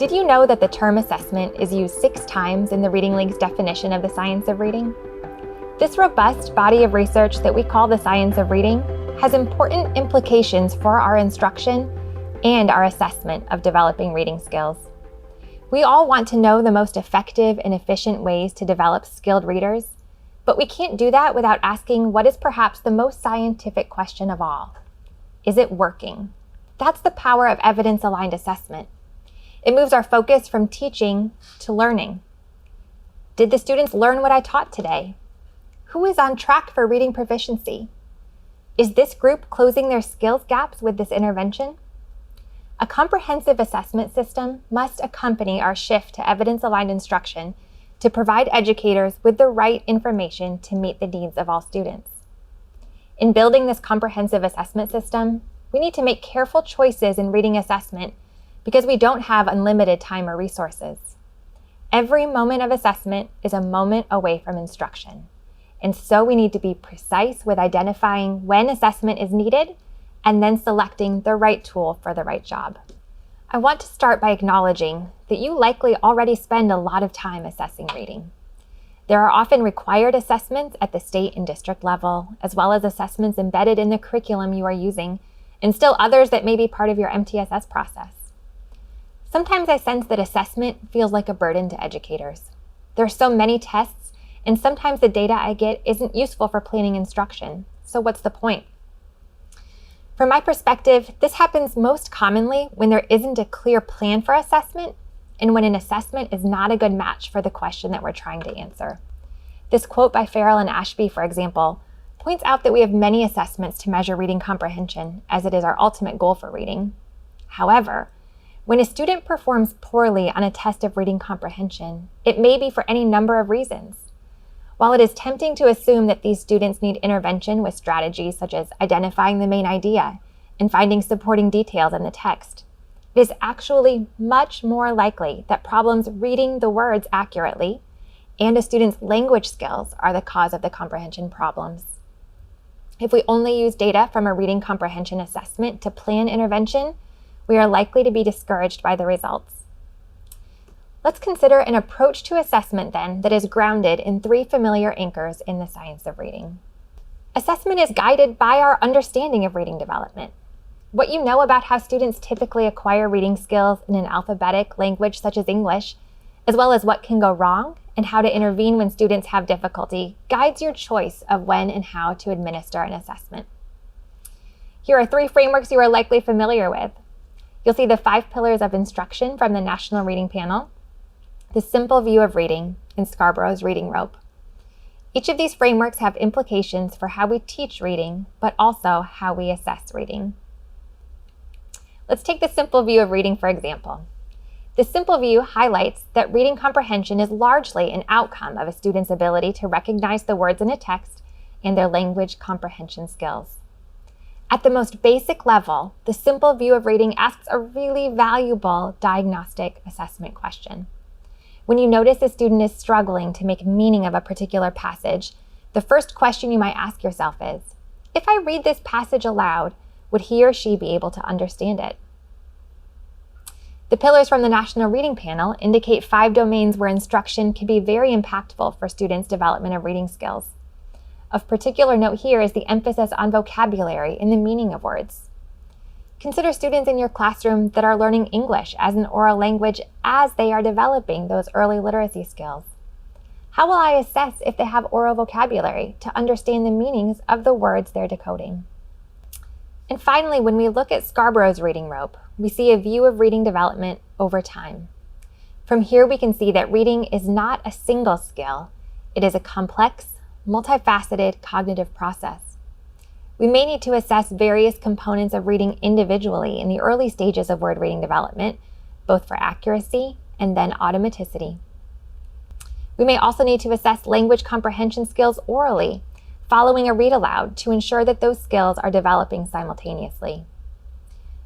Did you know that the term assessment is used 6 times in the Reading League's definition of the science of reading? This robust body of research that we call the science of reading has important implications for our instruction and our assessment of developing reading skills. We all want to know the most effective and efficient ways to develop skilled readers, but we can't do that without asking what is perhaps the most scientific question of all. Is it working? That's the power of evidence-aligned assessment. It moves our focus from teaching to learning. Did the students learn what I taught today? Who is on track for reading proficiency? Is this group closing their skills gaps with this intervention? A comprehensive assessment system must accompany our shift to evidence-aligned instruction to provide educators with the right information to meet the needs of all students. In building this comprehensive assessment system, we need to make careful choices in reading assessment because we don't have unlimited time or resources. Every moment of assessment is a moment away from instruction. And so we need to be precise with identifying when assessment is needed and then selecting the right tool for the right job. I want to start by acknowledging that you likely already spend a lot of time assessing reading. There are often required assessments at the state and district level, as well as assessments embedded in the curriculum you are using, and still others that may be part of your MTSS process. Sometimes I sense that assessment feels like a burden to educators. There are so many tests, and sometimes the data I get isn't useful for planning instruction. So what's the point? From my perspective, this happens most commonly when there isn't a clear plan for assessment and when an assessment is not a good match for the question that we're trying to answer. This quote by Farrell and Ashby, for example, points out that we have many assessments to measure reading comprehension, as it is our ultimate goal for reading. However, when a student performs poorly on a test of reading comprehension, it may be for any number of reasons. While it is tempting to assume that these students need intervention with strategies such as identifying the main idea and finding supporting details in the text, it is actually much more likely that problems reading the words accurately and a student's language skills are the cause of the comprehension problems. If we only use data from a reading comprehension assessment to plan intervention, we are likely to be discouraged by the results. Let's consider an approach to assessment then that is grounded in 3 familiar anchors in the science of reading. Assessment is guided by our understanding of reading development. What you know about how students typically acquire reading skills in an alphabetic language such as English, as well as what can go wrong and how to intervene when students have difficulty, guides your choice of when and how to administer an assessment. Here are 3 frameworks you are likely familiar with. You'll see the 5 pillars of instruction from the National Reading Panel, the simple view of reading, and Scarborough's reading rope. Each of these frameworks have implications for how we teach reading, but also how we assess reading. Let's take the simple view of reading, for example. The simple view highlights that reading comprehension is largely an outcome of a student's ability to recognize the words in a text and their language comprehension skills. At the most basic level, the simple view of reading asks a really valuable diagnostic assessment question. When you notice a student is struggling to make meaning of a particular passage, the first question you might ask yourself is, if I read this passage aloud, would he or she be able to understand it? The pillars from the National Reading Panel indicate 5 domains where instruction can be very impactful for students' development of reading skills. Of particular note here is the emphasis on vocabulary and the meaning of words. Consider students in your classroom that are learning English as an oral language as they are developing those early literacy skills. How will I assess if they have oral vocabulary to understand the meanings of the words they're decoding? And finally, when we look at Scarborough's reading rope, we see a view of reading development over time. From here, we can see that reading is not a single skill. It is a complex, multifaceted cognitive process. We may need to assess various components of reading individually in the early stages of word reading development, both for accuracy and then automaticity. We may also need to assess language comprehension skills orally, following a read aloud to ensure that those skills are developing simultaneously.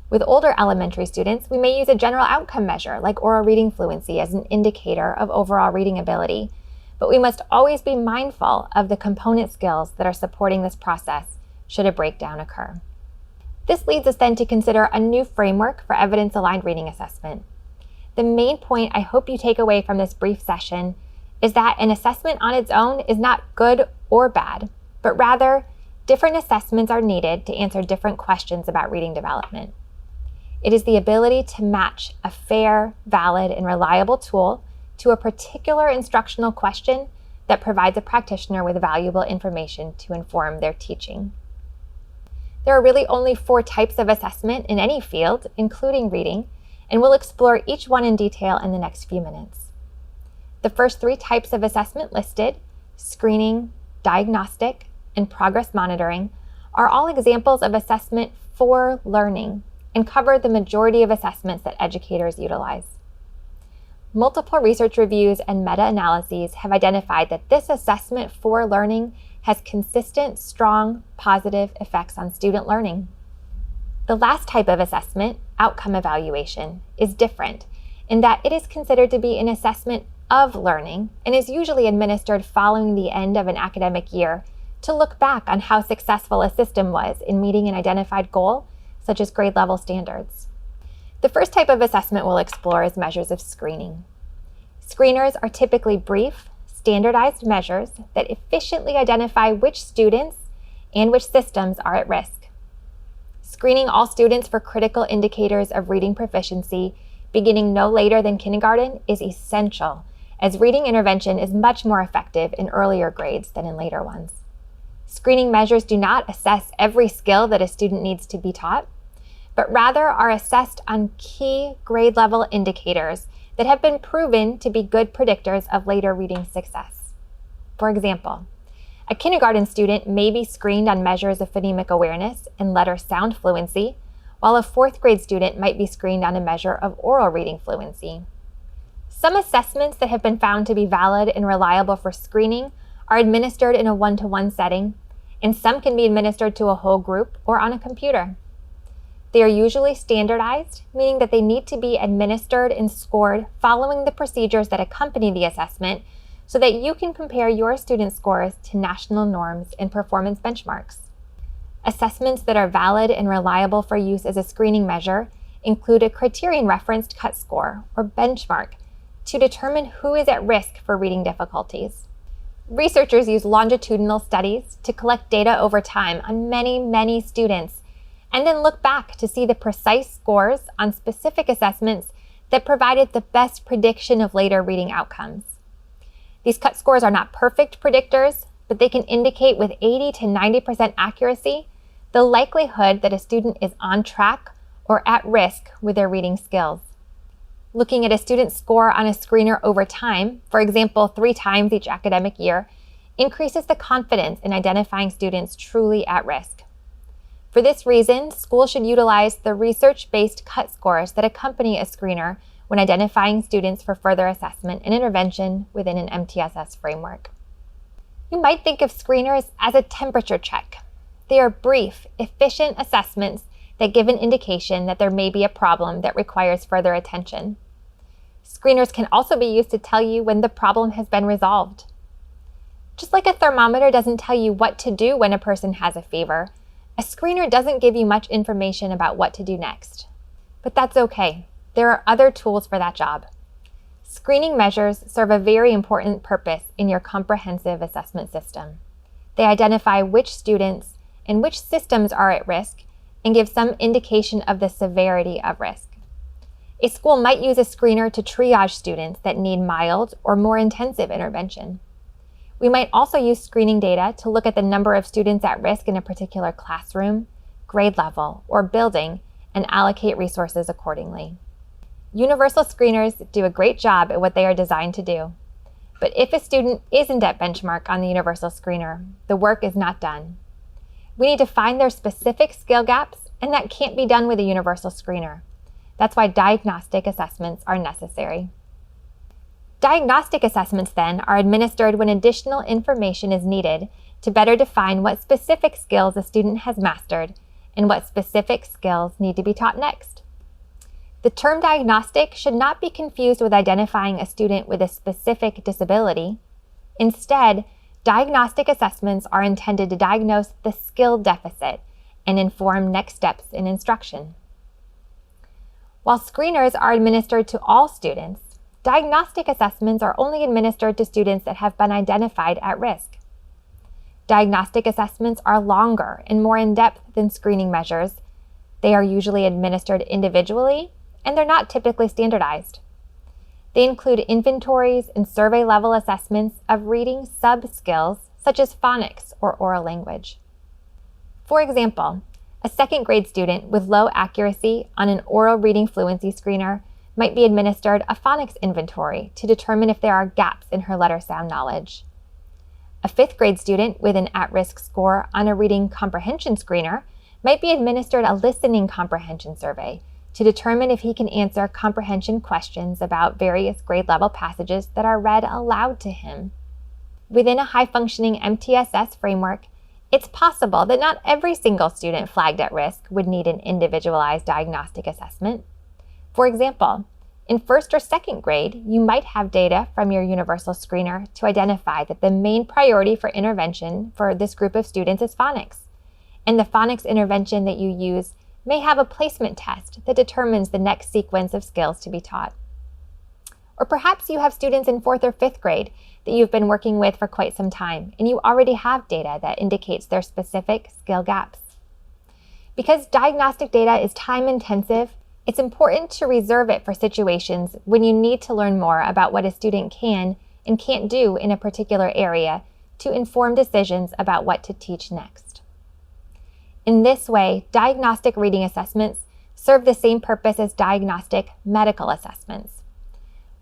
With older elementary students, we may use a general outcome measure like oral reading fluency as an indicator of overall reading ability, but we must always be mindful of the component skills that are supporting this process should a breakdown occur. This leads us then to consider a new framework for evidence-aligned reading assessment. the main point I hope you take away from this brief session is that an assessment on its own is not good or bad, but rather, different assessments are needed to answer different questions about reading development. It is the ability to match a fair, valid, and reliable tool to a particular instructional question that provides a practitioner with valuable information to inform their teaching. There are really only 4 types of assessment in any field, including reading, and we'll explore each one in detail in the next few minutes. The first 3 types of assessment listed, screening, diagnostic, and progress monitoring, are all examples of assessment for learning and cover the majority of assessments that educators utilize. Multiple research reviews and meta-analyses have identified that this assessment for learning has consistent, strong, positive effects on student learning. The last type of assessment, outcome evaluation, is different in that it is considered to be an assessment of learning and is usually administered following the end of an academic year to look back on how successful a system was in meeting an identified goal, such as grade level standards. The first type of assessment we'll explore is measures of screening. Screeners are typically brief, standardized measures that efficiently identify which students and which systems are at risk. Screening all students for critical indicators of reading proficiency beginning no later than kindergarten is essential, as reading intervention is much more effective in earlier grades than in later ones. Screening measures do not assess every skill that a student needs to be taught, but rather are assessed on key grade level indicators that have been proven to be good predictors of later reading success. For example, a kindergarten student may be screened on measures of phonemic awareness and letter sound fluency, while a 4th grade student might be screened on a measure of oral reading fluency. Some assessments that have been found to be valid and reliable for screening are administered in a 1-to-1 setting, and some can be administered to a whole group or on a computer. They are usually standardized, meaning that they need to be administered and scored following the procedures that accompany the assessment so that you can compare your student scores to national norms and performance benchmarks. Assessments that are valid and reliable for use as a screening measure include a criterion-referenced cut score, or benchmark, to determine who is at risk for reading difficulties. Researchers use longitudinal studies to collect data over time on many students, and then look back to see the precise scores on specific assessments that provided the best prediction of later reading outcomes. These cut scores are not perfect predictors, but they can indicate with 80 to 90% accuracy the likelihood that a student is on track or at risk with their reading skills. Looking at a student's score on a screener over time, for example, 3 times each academic year, increases the confidence in identifying students truly at risk. For this reason, schools should utilize the research-based cut scores that accompany a screener when identifying students for further assessment and intervention within an MTSS framework. You might think of screeners as a temperature check. They are brief, efficient assessments that give an indication that there may be a problem that requires further attention. Screeners can also be used to tell you when the problem has been resolved. Just like a thermometer doesn't tell you what to do when a person has a fever, a screener doesn't give you much information about what to do next. But that's okay. There are other tools for that job. Screening measures serve a very important purpose in your comprehensive assessment system. They identify which students and which systems are at risk and give some indication of the severity of risk. A school might use a screener to triage students that need mild or more intensive intervention. We might also use screening data to look at the number of students at risk in a particular classroom, grade level, or building and allocate resources accordingly. Universal screeners do a great job at what they are designed to do. But if a student isn't at benchmark on the universal screener, the work is not done. We need to find their specific skill gaps, and that can't be done with a universal screener. That's why diagnostic assessments are necessary. Diagnostic assessments, then, are administered when additional information is needed to better define what specific skills a student has mastered and what specific skills need to be taught next. The term diagnostic should not be confused with identifying a student with a specific disability. Instead, diagnostic assessments are intended to diagnose the skill deficit and inform next steps in instruction. While screeners are administered to all students, diagnostic assessments are only administered to students that have been identified at risk. Diagnostic assessments are longer and more in-depth than screening measures. They are usually administered individually, and they're not typically standardized. They include inventories and survey-level assessments of reading sub-skills such as phonics or oral language. For example, a second-grade student with low accuracy on an oral reading fluency screener might be administered a phonics inventory to determine if there are gaps in her letter sound knowledge. A fifth-grade student with an at-risk score on a reading comprehension screener might be administered a listening comprehension survey to determine if he can answer comprehension questions about various grade-level passages that are read aloud to him. Within a high-functioning MTSS framework, it's possible that not every single student flagged at risk would need an individualized diagnostic assessment. For example, in first or second grade, you might have data from your universal screener to identify that the main priority for intervention for this group of students is phonics, and the phonics intervention that you use may have a placement test that determines the next sequence of skills to be taught. Or perhaps you have students in fourth or fifth grade that you've been working with for quite some time, and you already have data that indicates their specific skill gaps. Because diagnostic data is time-intensive, it's important to reserve it for situations when you need to learn more about what a student can and can't do in a particular area to inform decisions about what to teach next. In this way, diagnostic reading assessments serve the same purpose as diagnostic medical assessments.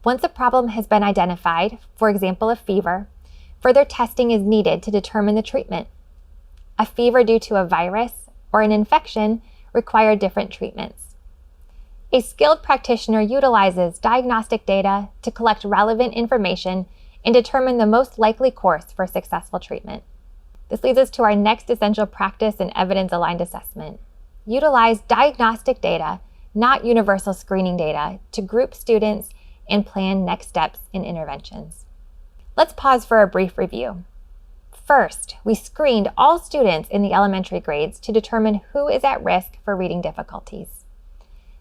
Once a problem has been identified, for example a fever, further testing is needed to determine the treatment. A fever due to a virus or an infection require different treatments. A skilled practitioner utilizes diagnostic data to collect relevant information and determine the most likely course for successful treatment. This leads us to our next essential practice in evidence-aligned assessment. Utilize diagnostic data, not universal screening data, to group students and plan next steps in interventions. Let's pause for a brief review. First, we screened all students in the elementary grades to determine who is at risk for reading difficulties.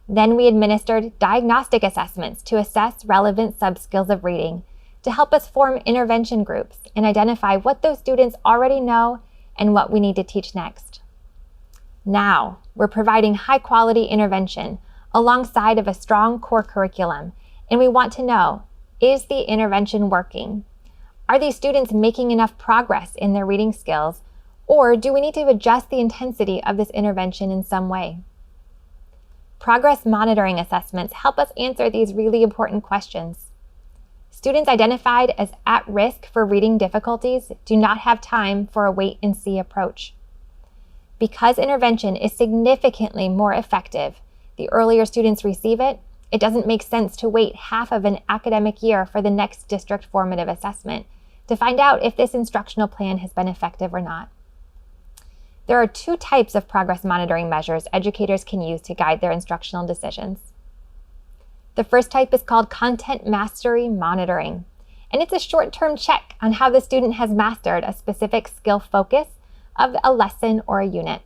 Then we administered diagnostic assessments to assess relevant sub-skills of reading to help us form intervention groups and identify what those students already know and what we need to teach next. Now, we're providing high-quality intervention alongside of a strong core curriculum, and we want to know, is the intervention working? Are these students making enough progress in their reading skills, or do we need to adjust the intensity of this intervention in some way? Progress monitoring assessments help us answer these really important questions. Students identified as at risk for reading difficulties do not have time for a wait-and-see approach. Because intervention is significantly more effective the earlier students receive it, it doesn't make sense to wait half of an academic year for the next district formative assessment to find out if this instructional plan has been effective or not. There are two types of progress monitoring measures educators can use to guide their instructional decisions. The first type is called content mastery monitoring, and it's a short-term check on how the student has mastered a specific skill focus of a lesson or a unit.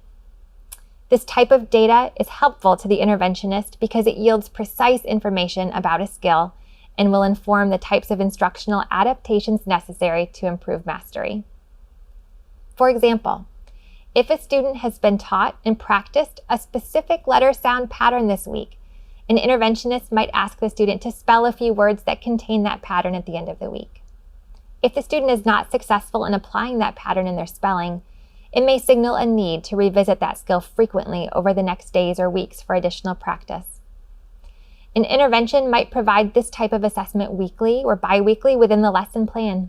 This type of data is helpful to the interventionist because it yields precise information about a skill and will inform the types of instructional adaptations necessary to improve mastery. For example, if a student has been taught and practiced a specific letter sound pattern this week, an interventionist might ask the student to spell a few words that contain that pattern at the end of the week. If the student is not successful in applying that pattern in their spelling, it may signal a need to revisit that skill frequently over the next days or weeks for additional practice. An intervention might provide this type of assessment weekly or bi-weekly within the lesson plan.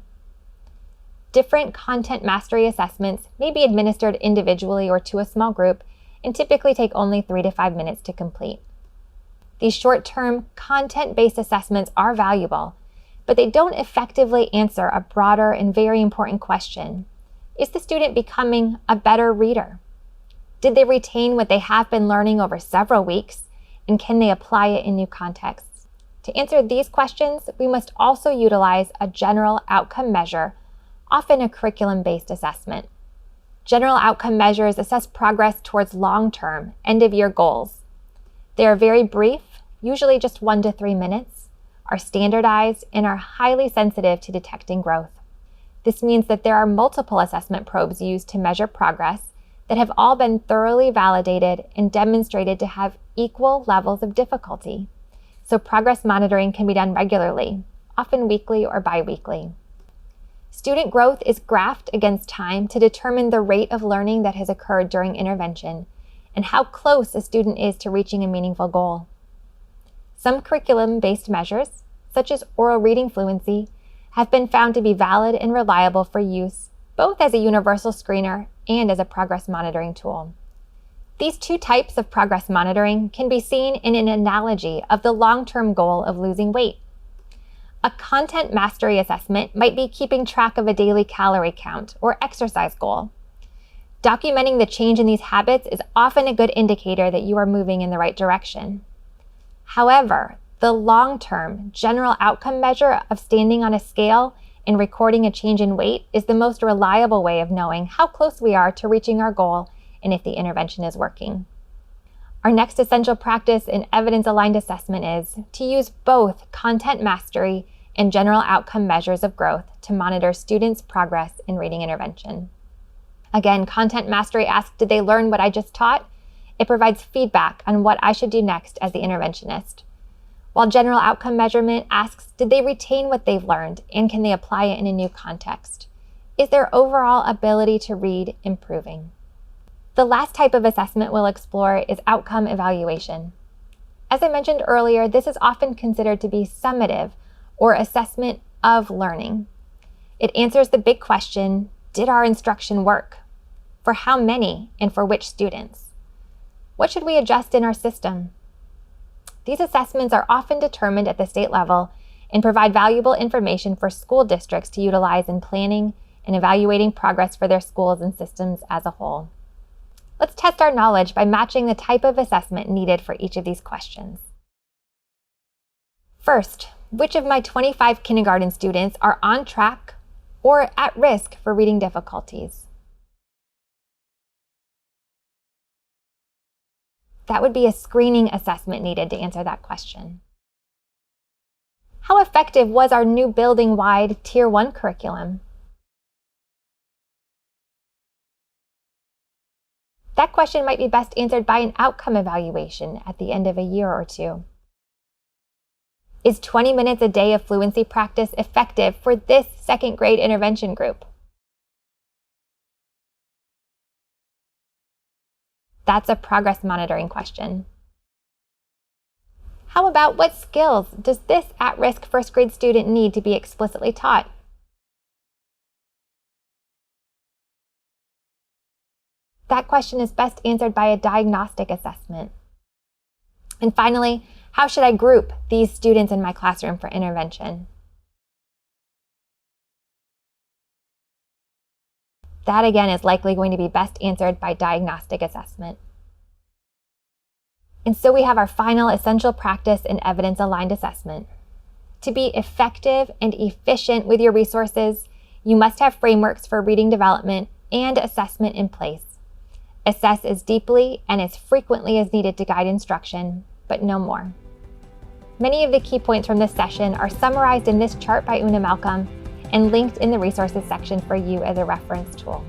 Different content mastery assessments may be administered individually or to a small group and typically take only 3 to 5 minutes to complete. These short-term, content-based assessments are valuable, but they don't effectively answer a broader and very important question. Is the student becoming a better reader? Did they retain what they have been learning over several weeks, and can they apply it in new contexts? To answer these questions, we must also utilize a general outcome measure, often a curriculum-based assessment. General outcome measures assess progress towards long-term, end-of-year goals. They are very brief usually just 1 to 3 minutes, are standardized and are highly sensitive to detecting growth. This means that there are multiple assessment probes used to measure progress that have all been thoroughly validated and demonstrated to have equal levels of difficulty. So progress monitoring can be done regularly, often weekly or bi-weekly. Student growth is graphed against time to determine the rate of learning that has occurred during intervention and how close a student is to reaching a meaningful goal. Some curriculum-based measures, such as oral reading fluency, have been found to be valid and reliable for use both as a universal screener and as a progress monitoring tool. These two types of progress monitoring can be seen in an analogy of the long-term goal of losing weight. A content mastery assessment might be keeping track of a daily calorie count or exercise goal. Documenting the change in these habits is often a good indicator that you are moving in the right direction. However, the long-term general outcome measure of standing on a scale and recording a change in weight is the most reliable way of knowing how close we are to reaching our goal and if the intervention is working. Our next essential practice in evidence-aligned assessment is to use both content mastery and general outcome measures of growth to monitor students' progress in reading intervention. Again, content mastery asks, did they learn what I just taught? It provides feedback on what I should do next as the interventionist. While general outcome measurement asks, did they retain what they've learned and can they apply it in a new context? Is their overall ability to read improving? The last type of assessment we'll explore is outcome evaluation. As I mentioned earlier, this is often considered to be summative or assessment of learning. It answers the big question, did our instruction work? For how many and for which students? What should we adjust in our system? These assessments are often determined at the state level and provide valuable information for school districts to utilize in planning and evaluating progress for their schools and systems as a whole. Let's test our knowledge by matching the type of assessment needed for each of these questions. First, which of my 25 kindergarten students are on track or at risk for reading difficulties? That would be a screening assessment needed to answer that question. How effective was our new building-wide Tier 1 curriculum? That question might be best answered by an outcome evaluation at the end of a year or two. Is 20 minutes a day of fluency practice effective for this second grade intervention group? That's a progress monitoring question. How about what skills does this at-risk first grade student need to be explicitly taught? That question is best answered by a diagnostic assessment. And finally, how should I group these students in my classroom for intervention? That again is likely going to be best answered by diagnostic assessment. And so we have our final essential practice in evidence-aligned assessment. To be effective and efficient with your resources, you must have frameworks for reading development and assessment in place. Assess as deeply and as frequently as needed to guide instruction, but no more. Many of the key points from this session are summarized in this chart by Una Malcolm and linked in the resources section for you as a reference tool.